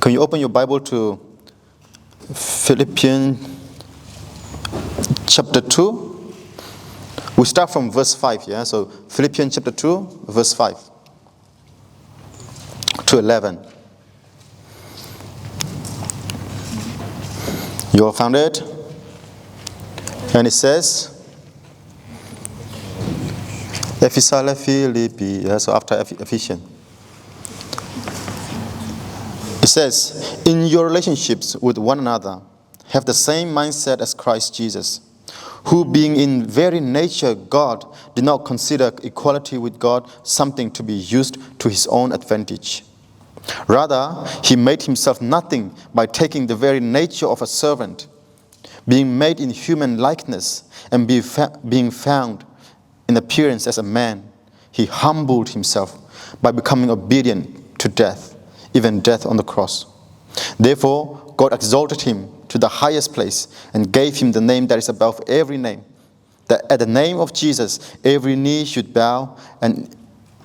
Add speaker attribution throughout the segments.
Speaker 1: Can you open your Bible to Philippians chapter 2? We start from verse 5, yeah? So Philippians chapter 2, verse 5 to 11. You all found it? And it says, Ephisala Philippi, yeah, so after Ephesians. It says, in your relationships with one another, have the same mindset as Christ Jesus, who being in very nature God, did not consider equality with God something to be used to his own advantage. Rather, he made himself nothing by taking the very nature of a servant, being made in human likeness, and being found in appearance as a man. He humbled himself by becoming obedient to death, even death on the cross. Therefore, God exalted him to the highest place and gave him the name that is above every name, that at the name of Jesus every knee should bow, and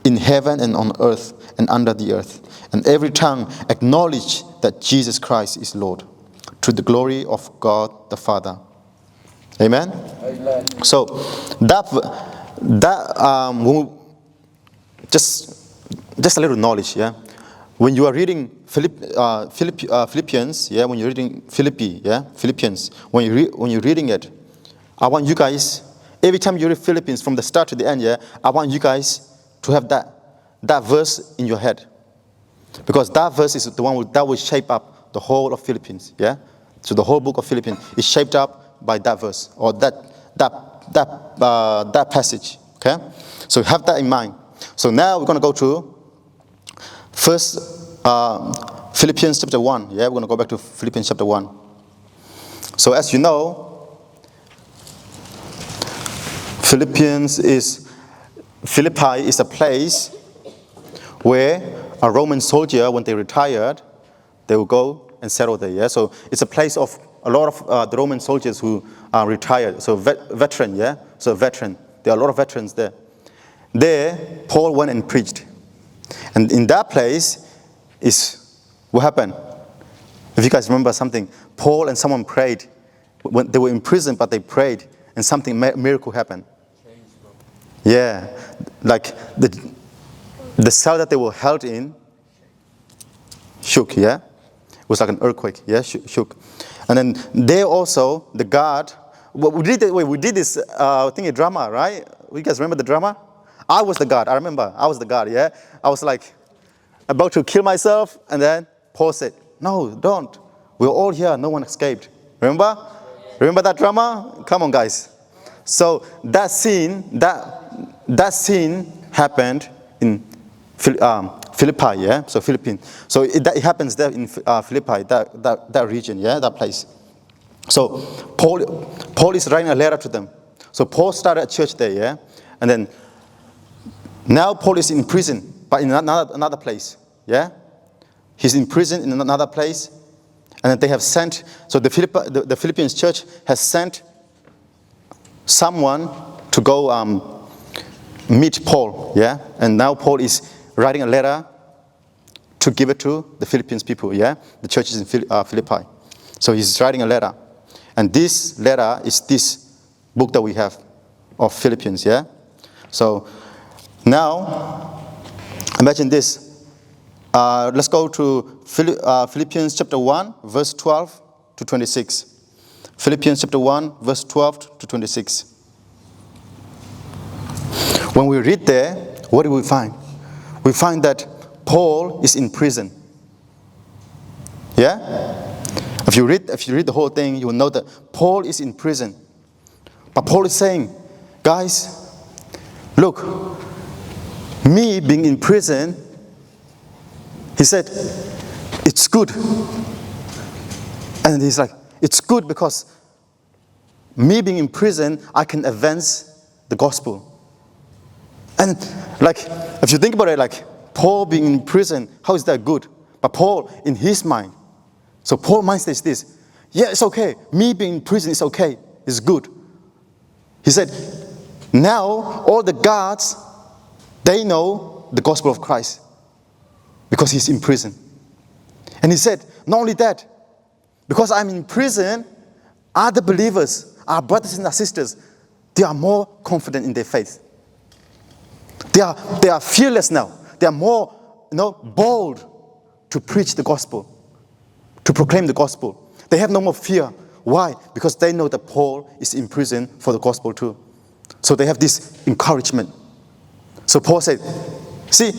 Speaker 1: in heaven and on earth and under the earth, and every tongue acknowledge that Jesus Christ is Lord, to the glory of God the Father. Amen? Amen. So just a little knowledge, yeah. When you are reading Philippians, yeah, when you're reading Philippians, when you're reading it, I want you guys, every time you read Philippians from the start to the end, yeah, I want you guys to have that verse in your head, because that verse is the one that will shape up the whole of Philippians, yeah. So the whole book of Philippians is shaped up by that verse or that passage. Okay, so have that in mind. So now we're going to go to first Philippians chapter 1. Yeah, we're going to go back to Philippians chapter 1. So as you know, Philippi is a place where a Roman soldier, when they retired, they will go and settle there. Yeah, so it's a place of a lot of the Roman soldiers who are retired. So veteran, yeah. So veteran. There are a lot of veterans there. There, Paul went and preached, and in that place is what happened. If you guys remember something, Paul and someone prayed. When they were in prison, but they prayed, and something miracle happened. Yeah, like the cell that they were held in shook. Yeah, it was like an earthquake. Yeah, shook. And then there also the guard. We did this thing, a drama, right? You guys remember the drama? I was the guard. I remember. I was the guard. Yeah, I was like about to kill myself, and then Paul said, "No, don't. We're all here. No one escaped." Remember? Remember that drama? Come on, guys. So that scene happened in Philippi, yeah. So Philippines. So it happens there in Philippi, that region, yeah, that place. So Paul is writing a letter to them. So Paul started a church there, yeah, and then now Paul is in prison, but in another place, yeah. He's in prison in another place, and then they have sent. So the Philippians church has sent someone to go meet Paul, yeah. And now Paul is writing a letter to give it to the Philippines people, yeah. The church is in Philippi, so he's writing a letter, and this letter is this book that we have of Philippians, yeah. So now imagine this. Let's go to Philippians chapter 1, verse 12 to 26. Philippians chapter 1, verse 12 to 26. When we read there, what do we find? We find that Paul is in prison. Yeah? If you read the whole thing, you will know that Paul is in prison. But Paul is saying, guys, look, me being in prison, he said, it's good. And he's like, it's good because me being in prison, I can advance the gospel. And like, if you think about it, like Paul being in prison, how is that good? But Paul, in his mind, so Paul's mind says this, yeah, it's okay. Me being in prison is okay. It's good. He said, now all the guards, they know the gospel of Christ because he's in prison. And he said, not only that, because I'm in prison, other believers, our brothers and our sisters, they are more confident in their faith. They are fearless now. They are more, bold to preach the gospel, to proclaim the gospel. They have no more fear. Why? Because they know that Paul is in prison for the gospel too. So they have this encouragement. So Paul said, see,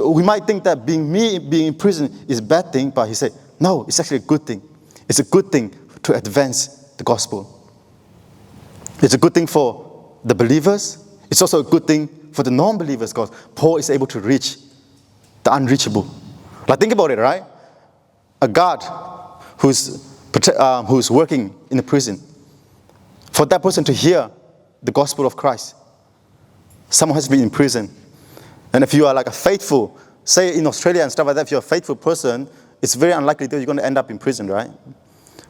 Speaker 1: we might think that being in prison is a bad thing, but he said, no, it's actually a good thing. It's a good thing to advance the gospel. It's a good thing for the believers. It's also a good thing for the non-believers, because Paul is able to reach the unreachable. Like, think about it, right? A guard who's working in a prison, for that person to hear the gospel of Christ, someone has been in prison. And if you are like a faithful, say in Australia and stuff like that, if you're a faithful person, it's very unlikely that you're going to end up in prison, right?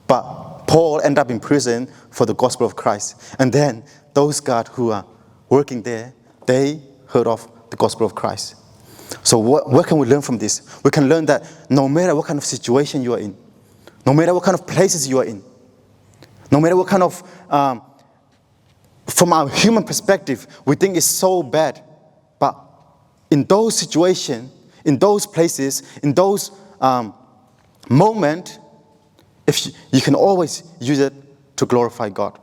Speaker 1: But Paul ended up in prison for the gospel of Christ. And then those guards who are working there, they heard of the gospel of Christ. So what can we learn from this? We can learn that no matter what kind of situation you are in, no matter what kind of places you are in, no matter what kind of, from our human perspective, we think it's so bad. But in those situations, in those places, in those moments, you can always use it to glorify God.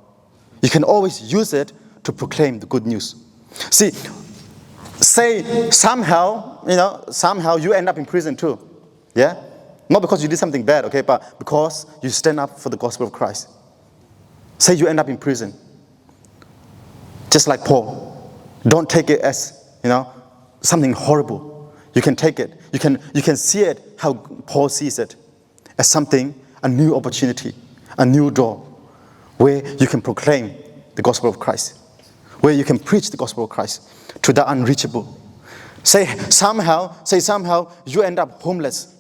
Speaker 1: You can always use it to proclaim the good news. See, say somehow you end up in prison too. Yeah? Not because you did something bad, okay, but because you stand up for the gospel of Christ. Say you end up in prison. Just like Paul. Don't take it as, something horrible. You can take it. You can see it how Paul sees it, as something, a new opportunity, a new door, where you can proclaim the gospel of Christ, where you can preach the gospel of Christ to the unreachable. Say somehow you end up homeless.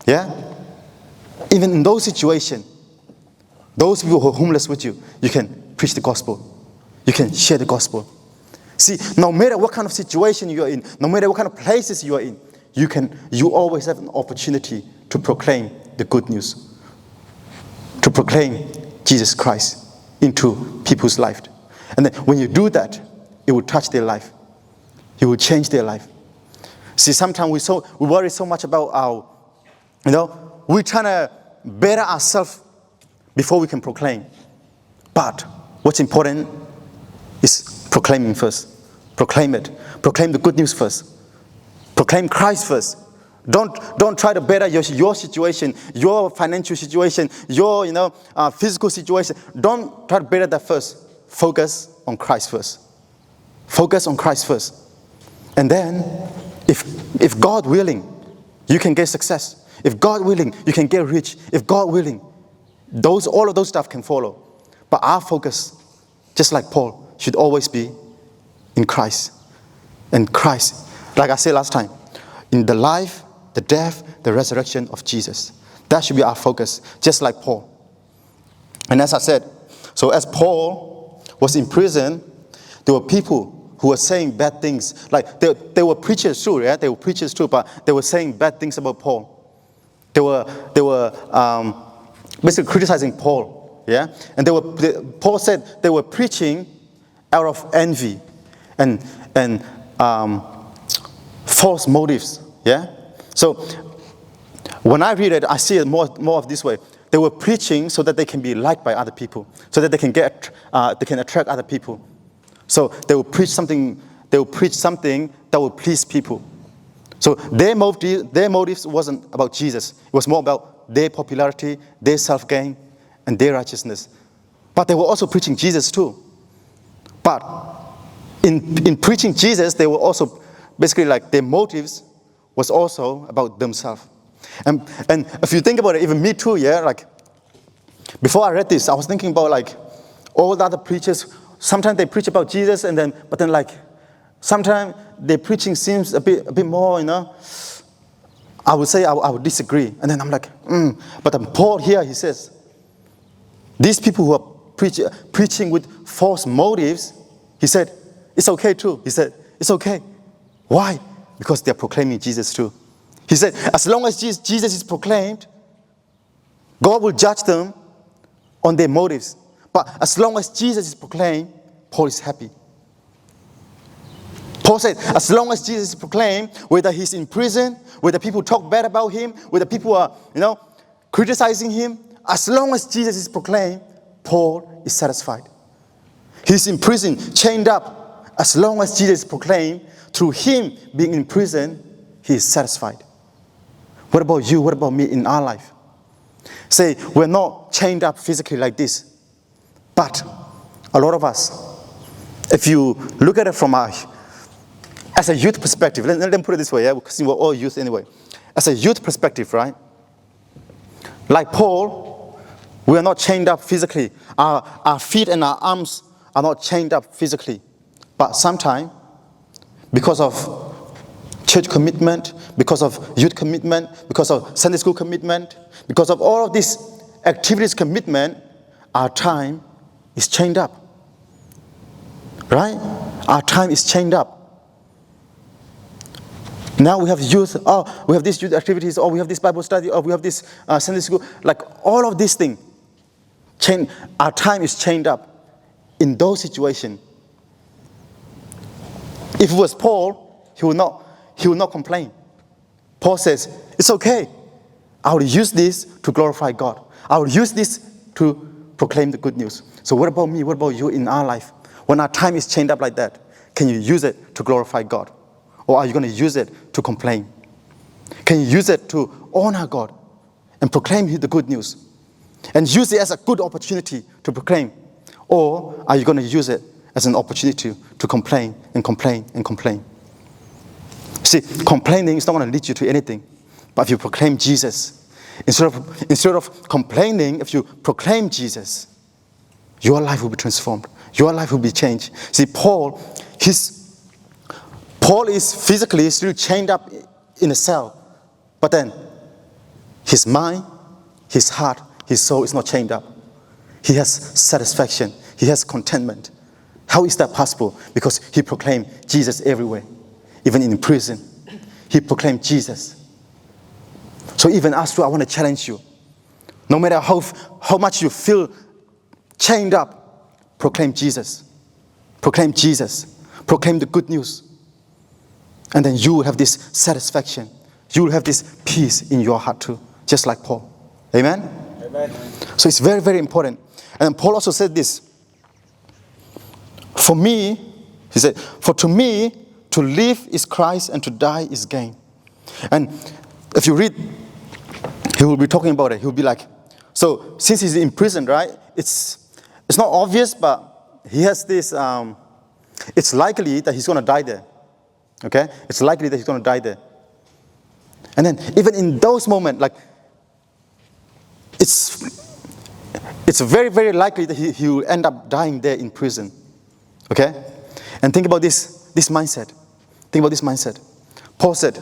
Speaker 1: Yeah? Even in those situations, those people who are homeless with you, you can preach the gospel. You can share the gospel. See, no matter what kind of situation you are in, no matter what kind of places you are in, you always have an opportunity to proclaim the good news, to proclaim Jesus Christ into people's life. And then when you do that, it will touch their life. It will change their life. See, sometimes we worry so much about our, we're trying to better ourselves before we can proclaim. But what's important is proclaiming first. Proclaim it. Proclaim the good news first. Proclaim Christ first. Don't try to better your situation, your financial situation, your physical situation. Don't try to better that first. Focus on Christ first. Focus on Christ first. And then, if God willing, you can get success. If God willing, you can get rich. If God willing, all of those stuff can follow. But our focus, just like Paul, should always be in Christ. And Christ, like I said last time, in the life, the death, the resurrection of Jesus. That should be our focus, just like Paul. And as I said, so as Paul was in prison, there were people who were saying bad things. Like they were preachers too, yeah? They were preachers too, but they were saying bad things about Paul. They were basically criticizing Paul, yeah? And Paul said they were preaching out of envy and false motives, yeah? So when I read it, I see it more of this way. They were preaching so that they can be liked by other people, so that they can attract other people. So they will preach something that will please people. So their motives wasn't about Jesus. It was more about their popularity, their self-gain, and their righteousness. But they were also preaching Jesus too. But in preaching Jesus, they were also basically like their motives was also about themselves. And if you think about it, even me too, yeah, like before I read this, I was thinking about like all the other preachers. Sometimes they preach about Jesus, but then like sometimes their preaching seems a bit more, I would say I would disagree. And then I'm like, But then Paul here, he says, these people who are preaching with false motives, he said, it's okay too. He said, it's okay. Why? Because they're proclaiming Jesus too. He said, as long as Jesus is proclaimed, God will judge them on their motives. But as long as Jesus is proclaimed, Paul is happy. Paul said, as long as Jesus is proclaimed, whether he's in prison, whether people talk bad about him, whether people are, criticizing him, as long as Jesus is proclaimed, Paul is satisfied. He's in prison, chained up. As long as Jesus is proclaimed, through him being in prison, he is satisfied. What about you? What about me in our life? Say, we're not chained up physically like this. But a lot of us, if you look at it from as a youth perspective, let me put it this way, because we're all youth anyway. As a youth perspective, right? Like Paul, we are not chained up physically. Our feet and our arms are not chained up physically. But sometimes, because of church commitment, because of youth commitment, because of Sunday school commitment, because of all of these activities commitment, our time is chained up. Right? Our time is chained up. Now we have youth, we have these youth activities, or we have this Bible study, or we have this Sunday school. Like all of these things, our time is chained up. In those situations, if it was Paul, he will not complain. Paul says, it's okay. I will use this to glorify God. I will use this to proclaim the good news. So what about me? What about you in our life? When our time is chained up like that, can you use it to glorify God? Or are you going to use it to complain? Can you use it to honor God and proclaim the good news? And use it as a good opportunity to proclaim? Or are you going to use it as an opportunity to complain and complain and complain? See, complaining is not going to lead you to anything. But if you proclaim Jesus, instead of complaining, if you proclaim Jesus, your life will be transformed. Your life will be changed. See, Paul is physically still chained up in a cell. But then, his mind, his heart, his soul is not chained up. He has satisfaction. He has contentment. How is that possible? Because he proclaimed Jesus everywhere. Even in prison, he proclaimed Jesus. So even us too, I want to challenge you. No matter how much you feel chained up, proclaim Jesus. Proclaim Jesus. Proclaim the good news. And then you will have this satisfaction. You will have this peace in your heart too, just like Paul. Amen? Amen. So it's very, very important. And Paul also said this. For me, he said, for to me, to live is Christ and to die is gain. And if you read, he will be talking about it. He will be like, so since he's in prison, right? It's not obvious, but he has this, it's likely that he's going to die there. Okay? It's likely that he's going to die there. And then even in those moments, like, it's very, very likely that he will end up dying there in prison. Okay? And think about this mindset. Think about this mindset. Paul said,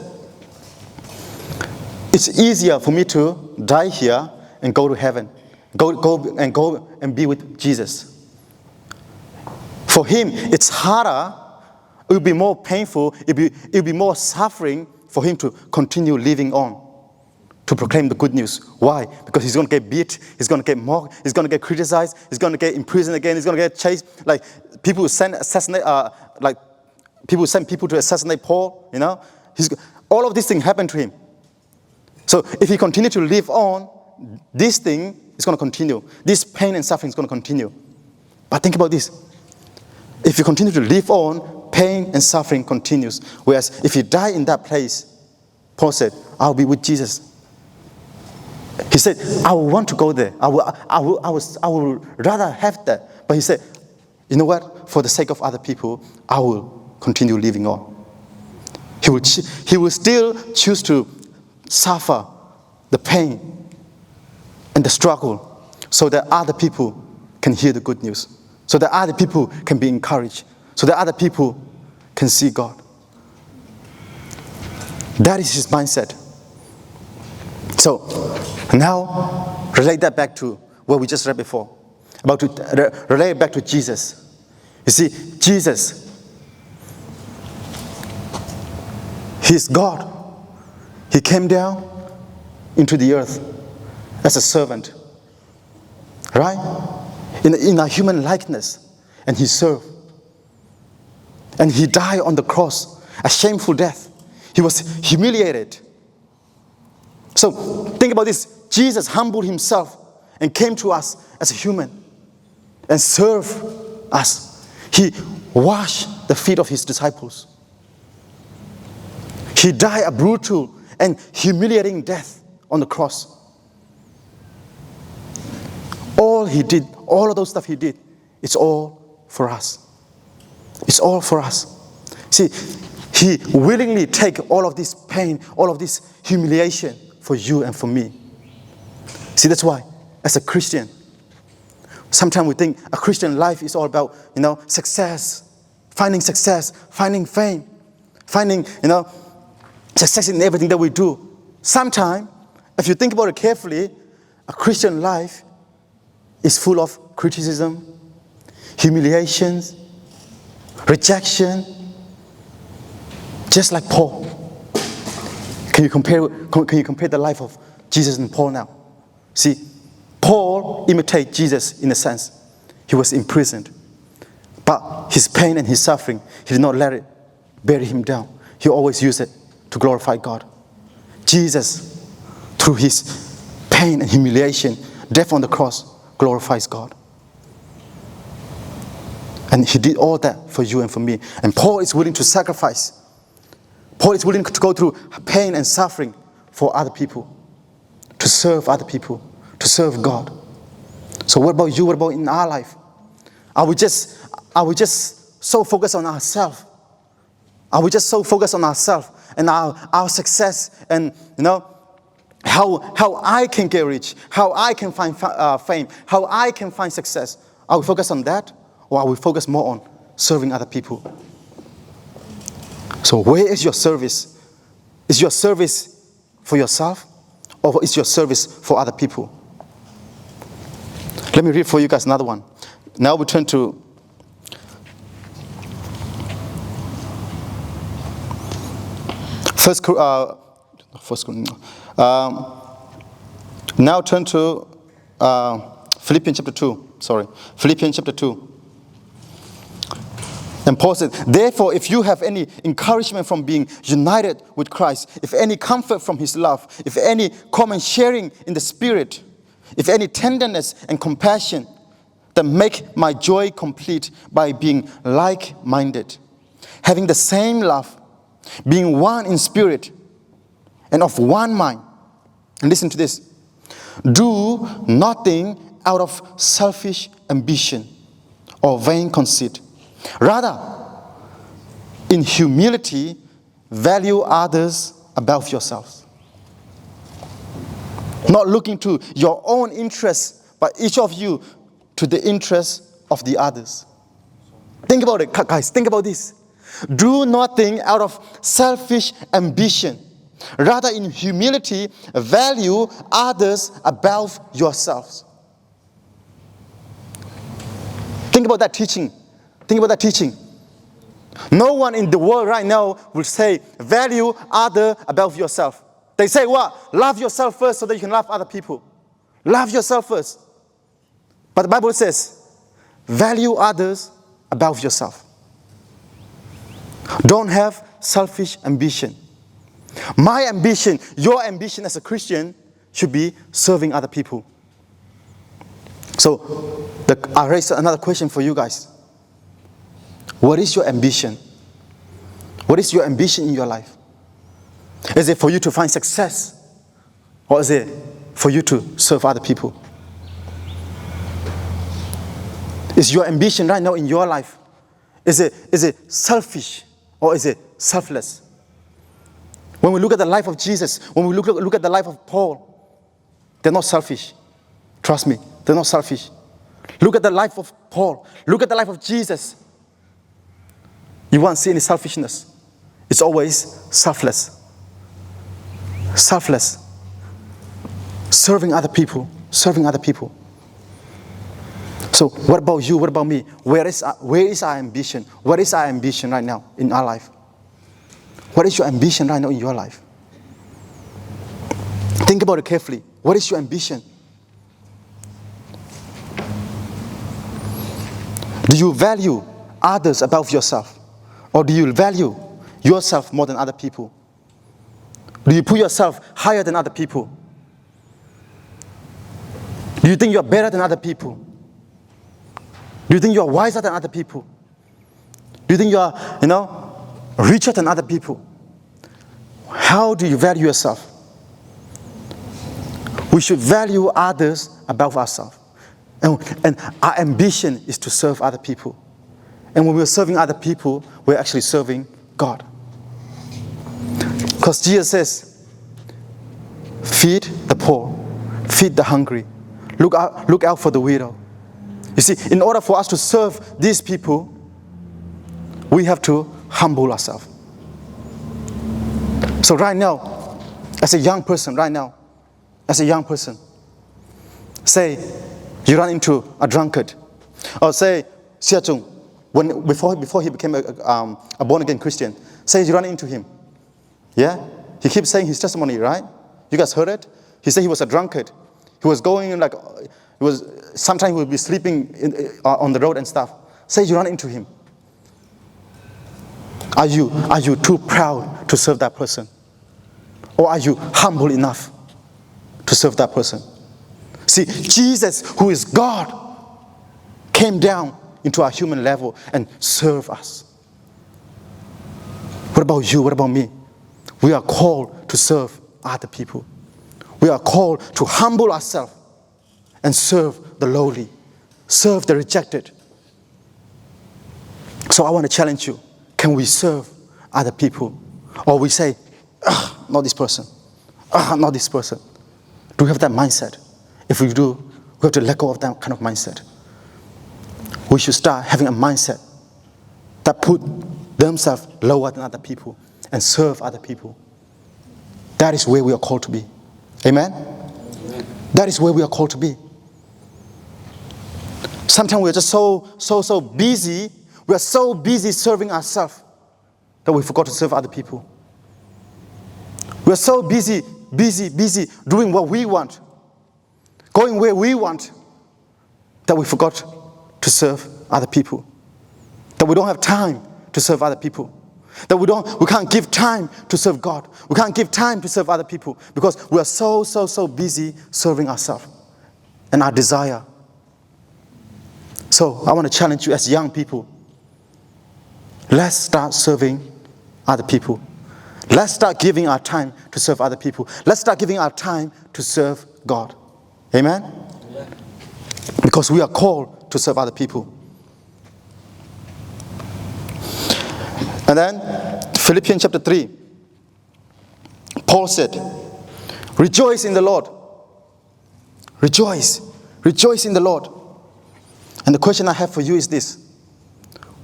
Speaker 1: it's easier for me to die here and go to heaven. Go and be with Jesus. For him, it's harder. It will be more painful. It will be more suffering for him to continue living on, to proclaim the good news. Why? Because he's going to get beat. He's going to get mocked. He's going to get criticized. He's going to get imprisoned again. He's going to get chased. Like people send people to assassinate Paul. All of these things happen to him. So if he continues to live on, this thing is going to continue. This pain and suffering is going to continue. But think about this. If you continue to live on, pain and suffering continues. Whereas if you die in that place, Paul said, I'll be with Jesus. He said, I will want to go there. I will rather have that. But he said, you know what? For the sake of other people, I will continue living on. He will still choose to suffer the pain and the struggle so that other people can hear the good news, so that other people can be encouraged, so that other people can see God. That is his mindset. So now relate that back to what we just read before, about to relate it back to Jesus. You see, Jesus, he's God. He came down into the earth as a servant, right? In a human likeness, and he served. And he died on the cross, a shameful death. He was humiliated. So think about this. Jesus humbled himself and came to us as a human and served us. He washed the feet of his disciples. He died a brutal and humiliating death on the cross. All he did, all of those stuff he did, it's all for us. It's all for us. See, he willingly take all of this pain, all of this humiliation for you and for me. See, that's why, as a Christian, sometimes we think a Christian life is all about, success, finding fame, finding, success in everything that we do. Sometimes, if you think about it carefully, a Christian life is full of criticism, humiliations, rejection, just like Paul. Can you compare the life of Jesus and Paul now? See, Paul imitated Jesus in a sense. He was imprisoned. But his pain and his suffering, he did not let it bury him down. He always used it to glorify God. Jesus, through his pain and humiliation, death on the cross, glorifies God. And he did all that for you and for me. And Paul is willing to sacrifice. Paul is willing to go through pain and suffering for other people, to serve other people, to serve God. So what about you? What about in our life? Are we just so focused on ourselves? Are we just so focused on ourselves and our success and, how I can get rich, how I can find fame, how I can find success? Are we focused on that? Or are we focused more on serving other people? So where is your service? Is your service for yourself? Or is your service for other people? Let me read for you guys another one. Now we turn to now turn to Philippians chapter 2. Philippians chapter 2. And Paul said, therefore, if you have any encouragement from being united with Christ, if any comfort from his love, if any common sharing in the Spirit, if any tenderness and compassion, then make my joy complete by being like-minded, having the same love, being one in spirit, and of one mind. And listen to this. Do nothing out of selfish ambition or vain conceit. Rather, in humility, value others above yourselves. Not looking to your own interests, but each of you to the interests of the others. Think about it, guys. Think about this. Do nothing out of selfish ambition. Rather, in humility, value others above yourselves. Think about that teaching. Think about that teaching. No one in the world right now will say, value other above yourself. They say what? Love yourself first so that you can love other people. Love yourself first. But the Bible says, value others above yourself. Don't have selfish ambition. My ambition, your ambition as a Christian should be serving other people. So, I raise another question for you guys. What is your ambition? What is your ambition in your life? Is it for you to find success? Or is it for you to serve other people? Is your ambition right now in your life, is it selfish or is it selfless? When we look at the life of Jesus, when we look at the life of Paul, they're not selfish. Trust me, they're not selfish. Look at the life of Paul. Look at the life of Jesus. You won't see any selfishness. It's always selfless. Selfless. Serving other people. Serving other people. So what about you? What about me? Where is our ambition? What is our ambition right now in our life? What is your ambition right now in your life? Think about it carefully. What is your ambition? Do you value others above yourself? Or do you value yourself more than other people? Do you put yourself higher than other people? Do you think you're better than other people? Do you think you're wiser than other people? Do you think you're, richer than other people? How do you value yourself? We should value others above ourselves. And our ambition is to serve other people. And when we're serving other people, we're actually serving God. Because Jesus says, feed the poor, feed the hungry, look out for the widow. You see, in order for us to serve these people, we have to humble ourselves. So right now, as a young person, say you run into a drunkard, or say Sia Chung, before he became a born-again Christian, say you run into him. Yeah? He keeps saying his testimony, right? You guys heard it? He said he was a drunkard. He was going sometimes he would be sleeping on the road and stuff. Say you run into him. Are you too proud to serve that person? Or are you humble enough to serve that person? See, Jesus, who is God, came down into our human level and served us. What about you? What about me? We are called to serve other people. We are called to humble ourselves and serve the lowly, serve the rejected. So I want to challenge you. Can we serve other people? Or we say, not this person. Not this person. Do we have that mindset? If we do, we have to let go of that kind of mindset. We should start having a mindset that put themselves lower than other people and serve other people. That is where we are called to be. Amen? Amen. That is where we are called to be. Sometimes we're just so busy. We are so busy serving ourselves that we forgot to serve other people. We are so busy doing what we want, going where we want, that we forgot to serve other people. That we don't have time to serve other people. That we can't give time to serve God. We can't give time to serve other people because we are so busy serving ourselves and our desire. So I want to challenge you as young people. Let's start serving other people. Let's start giving our time to serve other people. Let's start giving our time to serve God. Amen? Amen. Because we are called to serve other people. And then, Philippians chapter 3. Paul said, rejoice in the Lord. Rejoice. Rejoice in the Lord. And the question I have for you is this.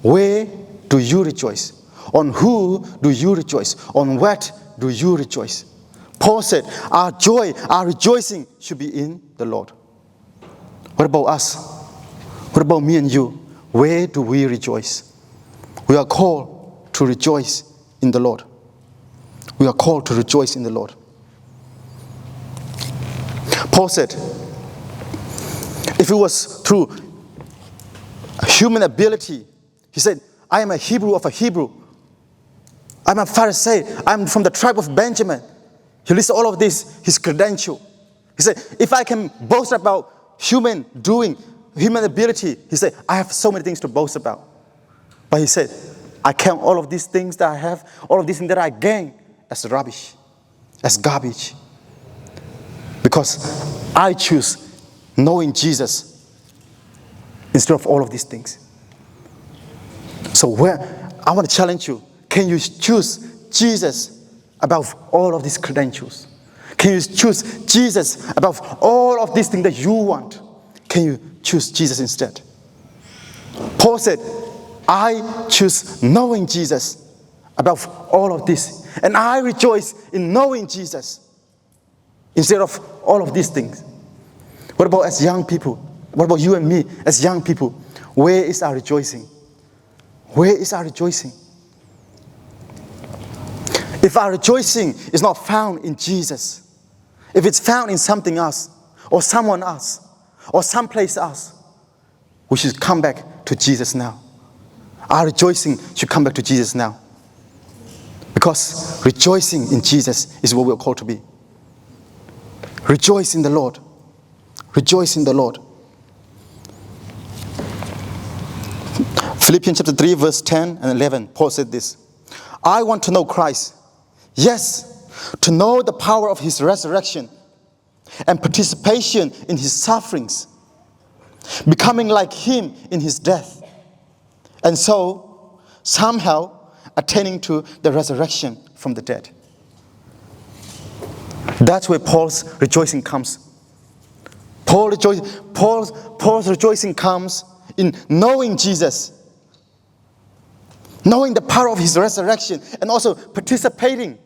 Speaker 1: Where do you rejoice? On who do you rejoice? On what do you rejoice? Paul said, our joy, our rejoicing should be in the Lord. What about us? What about me and you? Where do we rejoice? We are called to rejoice in the Lord. We are called to rejoice in the Lord. Paul said, if it was through human ability, he said, I am a Hebrew of a Hebrew. I'm a Pharisee. I'm from the tribe of Benjamin. He listed all of this, his credential. He said, if I can boast about human ability, he said, I have so many things to boast about. But he said, I count all of these things that I have, all of these things that I gain as rubbish, as garbage. Because I choose knowing Jesus instead of all of these things. So I want to challenge you. Can you choose Jesus above all of these credentials? Can you choose Jesus above all of these things that you want? Can you choose Jesus instead? Paul said, I choose knowing Jesus above all of this. And I rejoice in knowing Jesus instead of all of these things. What about as young people? What about you and me as young people? Where is our rejoicing? Where is our rejoicing? If our rejoicing is not found in Jesus, if it's found in something else, or someone else, or someplace else, we should come back to Jesus now. Our rejoicing should come back to Jesus now. Because rejoicing in Jesus is what we're called to be. Rejoice in the Lord. Rejoice in the Lord. Philippians chapter 3, verse 10 and 11, Paul said this. I want to know Christ. Yes, to know the power of his resurrection and participation in his sufferings, becoming like him in his death, and so somehow attaining to the resurrection from the dead. That's where Paul's rejoicing comes. Paul's rejoicing comes in knowing Jesus, knowing the power of his resurrection, and also participating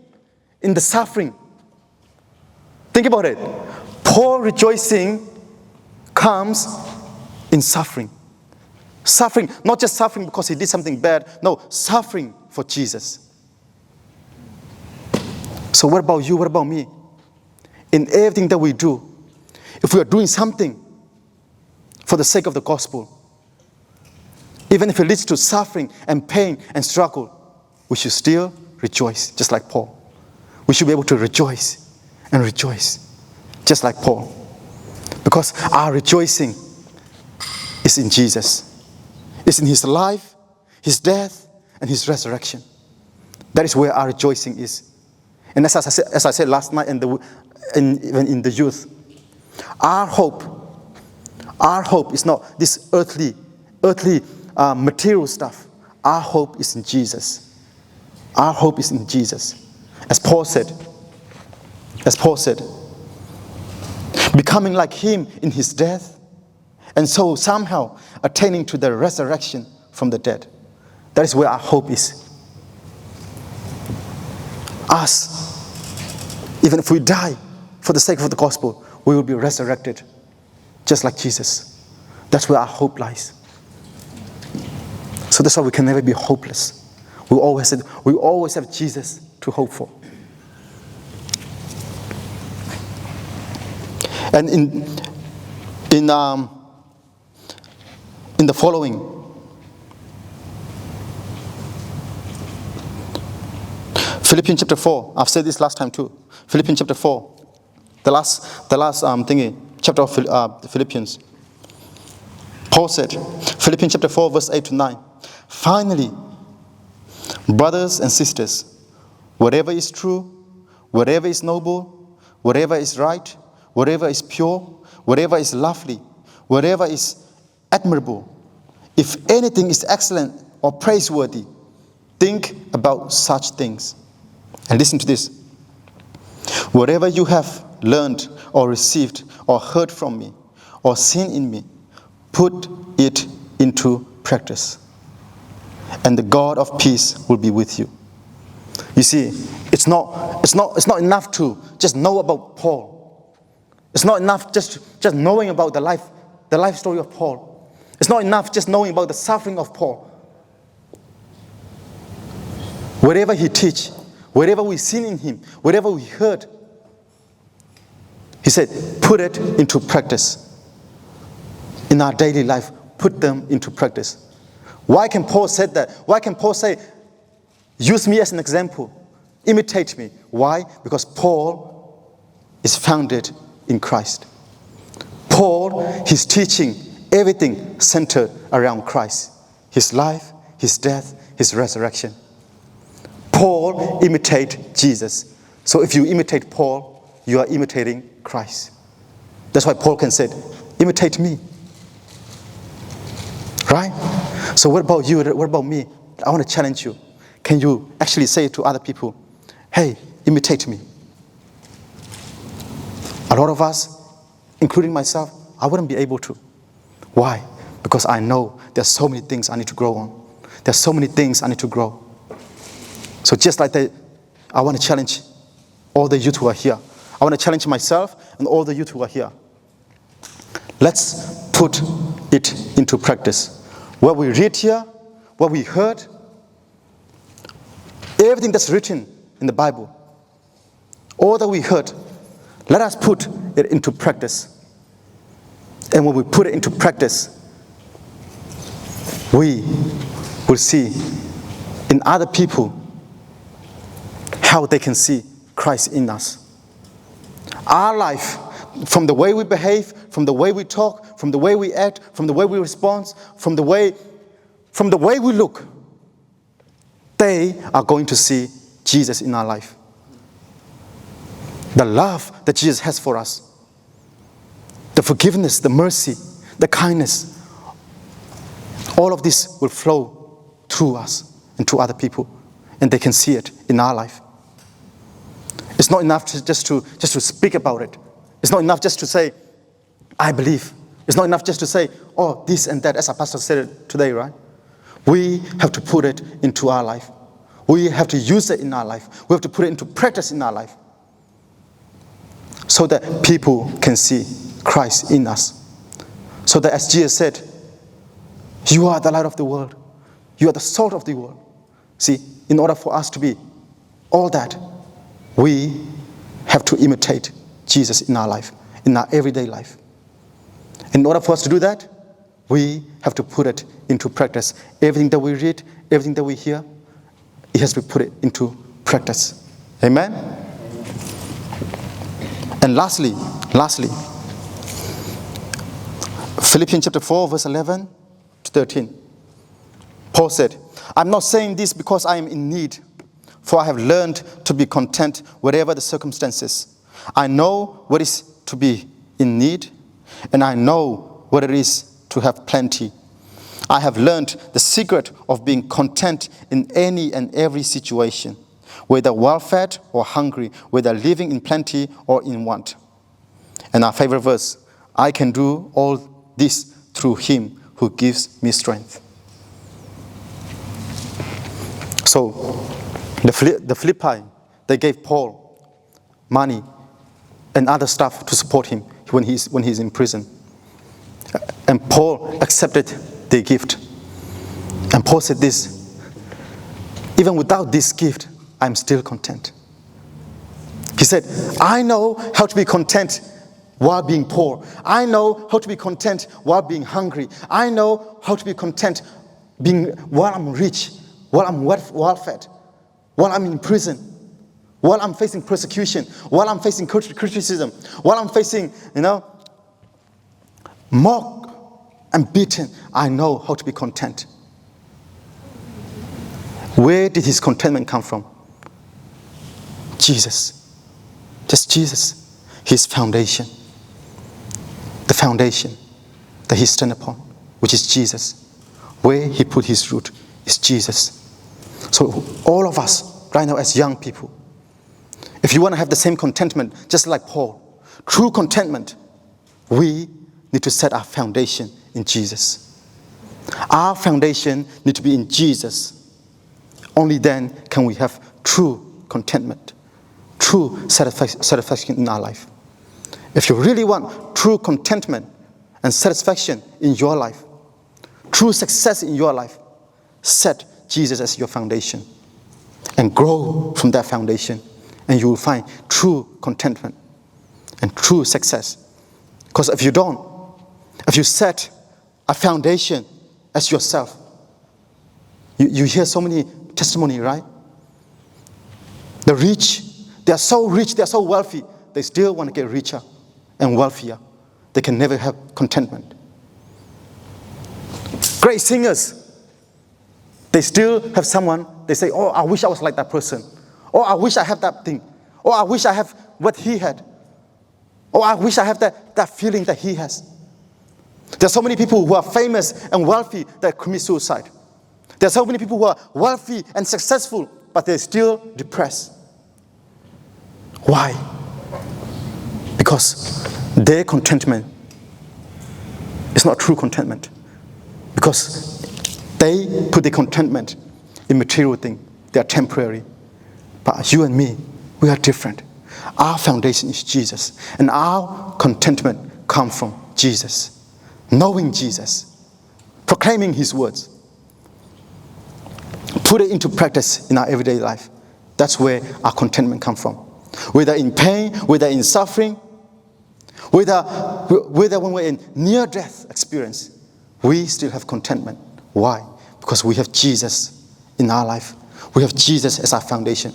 Speaker 1: in the suffering. Think about it. Paul's rejoicing comes in suffering. Suffering, not just suffering because he did something bad. No, suffering for Jesus. So what about you? What about me? In everything that we do, if we are doing something for the sake of the gospel, even if it leads to suffering and pain and struggle, we should still rejoice, just like Paul. We should be able to rejoice and rejoice, just like Paul. Because our rejoicing is in Jesus. It's in his life, his death, and his resurrection. That is where our rejoicing is. And as I said last night, even in the youth, our hope is not this earthly material stuff. Our hope is in Jesus. Our hope is in Jesus. As Paul said, becoming like him in his death, and so somehow attaining to the resurrection from the dead. That is where our hope is. Us, even if we die for the sake of the gospel, we will be resurrected, just like Jesus. That's where our hope lies. So that's why we can never be hopeless. We always have Jesus to hope for. And in the following, Philippians chapter 4. I've said this last time too. Philippians chapter 4, the last chapter of Philippians. Paul said, Philippians chapter 4, verse 8 to 9. Finally, brothers and sisters, whatever is true, whatever is noble, whatever is right, whatever is pure, whatever is lovely, whatever is admirable, if anything is excellent or praiseworthy, think about such things. And listen to this. Whatever you have learned or received or heard from me or seen in me, put it into practice. And the God of peace will be with you. You see, it's not enough to just know about Paul. It's not enough just knowing about the life story of Paul. It's not enough just knowing about the suffering of Paul. Whatever he teach, whatever we seen in him, whatever we heard, he said, put it into practice. In our daily life, put them into practice. Why can Paul say that? Why can Paul say, use me as an example, imitate me? Why? Because Paul is founded in Christ. Paul, his teaching, everything centered around Christ. His life, his death, his resurrection. Paul imitated Jesus. So if you imitate Paul, you are imitating Christ. That's why Paul can say, imitate me. Right? So what about you? What about me? I want to challenge you. Can you actually say to other people, hey, imitate me? A lot of us, including myself, I wouldn't be able to. Why? Because I know there's so many things I need to grow on. There's so many things I need to grow. So just like that, I want to challenge all the youth who are here. I want to challenge myself and all the youth who are here. Let's put it into practice. What we read here, what we heard, everything that's written in the Bible, all that we heard, Let us put it into practice. And when we put it into practice, we will see in other people how they can see Christ in us. Our life, from the way we behave, from the way we talk, from the way we act, from the way we respond, from the way we look, they are going to see Jesus in our life. The love that Jesus has for us, the forgiveness, the mercy, the kindness, all of this will flow through us and to other people, and they can see it in our life. It's not enough just to speak about it. It's not enough just to say, I believe. It's not enough just to say, oh, this and that, as our pastor said it today, right? We have to put it into our life. We have to use it in our life. We have to put it into practice in our life, so that people can see Christ in us. So that, as Jesus said, you are the light of the world. You are the salt of the world. See, in order for us to be all that, we have to imitate Jesus in our life, in our everyday life. In order for us to do that, we have to put it into practice. Everything that we read, everything that we hear, it has to be put into practice. Amen? And lastly, Philippians chapter 4, verse 11 to 13. Paul said, I'm not saying this because I am in need, for I have learned to be content whatever the circumstances. I know what it is to be in need, and I know what it is to have plenty. I have learned the secret of being content in any and every situation, whether well-fed or hungry, whether living in plenty or in want. And our favorite verse, I can do all this through him who gives me strength. So the Philippi, they gave Paul money and other stuff to support him when he's in prison. And Paul accepted the gift. And Paul said this, even without this gift, I'm still content. He said, I know how to be content while being poor. I know how to be content while being hungry. I know how to be content while I'm rich, while I'm well-fed, while I'm in prison, while I'm facing persecution, while I'm facing criticism, while I'm facing, mocked and beaten. I know how to be content. Where did his contentment come from? Jesus. Just Jesus. His foundation. The foundation that he stand upon, which is Jesus. Where he put his root is Jesus. So all of us right now as young people, if you want to have the same contentment, just like Paul, true contentment, we need to set our foundation in Jesus. Our foundation needs to be in Jesus. Only then can we have true contentment, true satisfaction in our life. If you really want true contentment and satisfaction in your life, true success in your life, set Jesus as your foundation and grow from that foundation, and you will find true contentment and true success. Because if you set a foundation as yourself, you hear so many testimony, right? The rich, they are so rich, they are so wealthy, they still want to get richer and wealthier. They can never have contentment. Great singers, they still have someone, they say, oh, I wish I was like that person. Oh, I wish I have that thing. Oh, I wish I have what he had. Oh, I wish I have that feeling that he has. There are so many people who are famous and wealthy that commit suicide. There are so many people who are wealthy and successful, but they're still depressed. Why? Because their contentment is not true contentment. Because they put their contentment in material things. They are temporary. But you and me, we are different. Our foundation is Jesus. And our contentment comes from Jesus. Knowing Jesus. Proclaiming his words. Put it into practice in our everyday life. That's where our contentment comes from. Whether in pain, whether in suffering, whether when we're in near-death experience, we still have contentment. Why? Because we have Jesus in our life. We have Jesus as our foundation.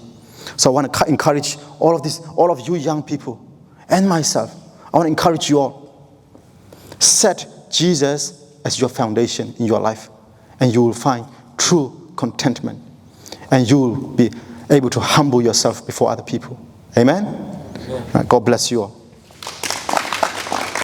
Speaker 1: So I want to encourage all of you young people, and myself. I want to encourage you all. Set Jesus as your foundation in your life, and you will find true contentment, and you will be able to humble yourself before other people. Amen? God bless you all.